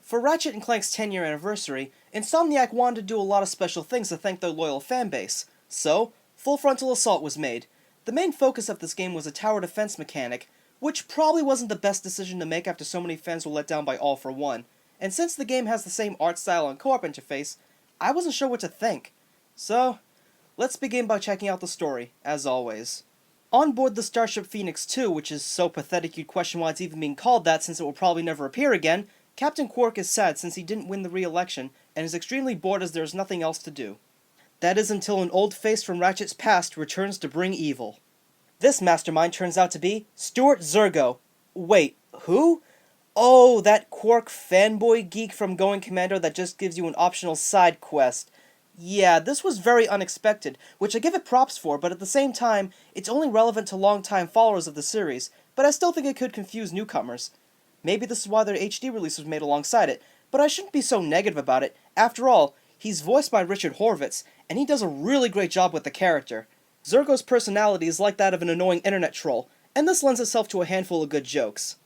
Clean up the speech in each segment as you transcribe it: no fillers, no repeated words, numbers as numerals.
For Ratchet and Clank's 10-year anniversary, Insomniac wanted to do a lot of special things to thank their loyal fanbase. So, Full Frontal Assault was made. The main focus of this game was a tower defense mechanic, which probably wasn't the best decision to make after so many fans were let down by All for One. And since the game has the same art style and co-op interface, I wasn't sure what to think. So, let's begin by checking out the story, as always. On board the Starship Phoenix 2, which is so pathetic you'd question why it's even being called that since it will probably never appear again, Captain Quark is sad since he didn't win the re-election, and is extremely bored as there is nothing else to do. That is until an old face from Ratchet's past returns to bring evil. This mastermind turns out to be Stuart Zergo. Wait, who? Oh, that Quark fanboy geek from Going Commando that just gives you an optional side quest. Yeah, this was very unexpected, which I give it props for, but at the same time, it's only relevant to longtime followers of the series, but I still think it could confuse newcomers. Maybe this is why their HD release was made alongside it, but I shouldn't be so negative about it. After all, he's voiced by Richard Horvitz, and he does a really great job with the character. Zergo's personality is like that of an annoying internet troll, and this lends itself to a handful of good jokes.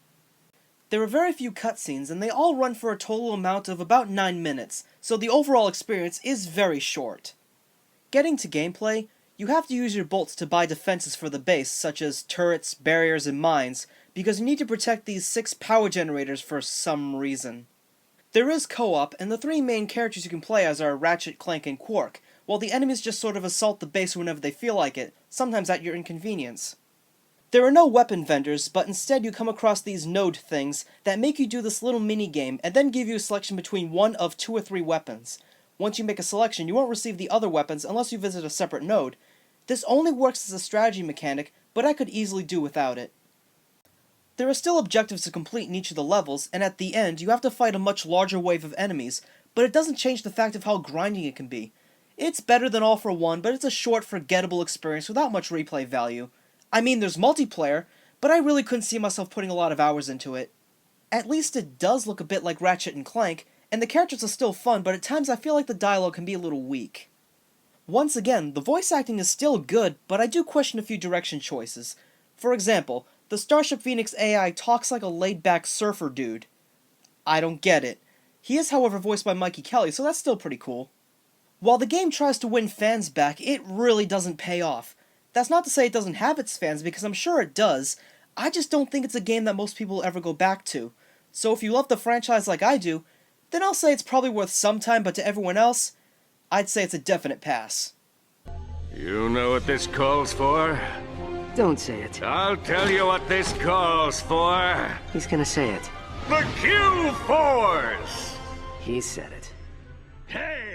There are very few cutscenes, and they all run for a total amount of about 9 minutes, so the overall experience is very short. Getting to gameplay, you have to use your bolts to buy defenses for the base, such as turrets, barriers, and mines, because you need to protect these 6 power generators for some reason. There is co-op, and the 3 main characters you can play as are Ratchet, Clank, and Quark, while the enemies just sort of assault the base whenever they feel like it, sometimes at your inconvenience. There are no weapon vendors, but instead you come across these node things that make you do this little mini-game and then give you a selection between one of 2 or 3 weapons. Once you make a selection, you won't receive the other weapons unless you visit a separate node. This only works as a strategy mechanic, but I could easily do without it. There are still objectives to complete in each of the levels, and at the end, you have to fight a much larger wave of enemies, but it doesn't change the fact of how grinding it can be. It's better than All for One, but it's a short, forgettable experience without much replay value. I mean, there's multiplayer, but I really couldn't see myself putting a lot of hours into it. At least it does look a bit like Ratchet and Clank, and the characters are still fun, but at times I feel like the dialogue can be a little weak. Once again, the voice acting is still good, but I do question a few direction choices. For example, the Starship Phoenix AI talks like a laid-back surfer dude. I don't get it. He is, however, voiced by Mikey Kelly, so that's still pretty cool. While the game tries to win fans back, it really doesn't pay off. That's not to say it doesn't have its fans, because I'm sure it does. I just don't think it's a game that most people will ever go back to. So if you love the franchise like I do, then I'll say it's probably worth some time, but to everyone else, I'd say it's a definite pass. You know what this calls for? Don't say it. I'll tell you what this calls for. He's gonna say it. The Q-Force! He said it. Hey!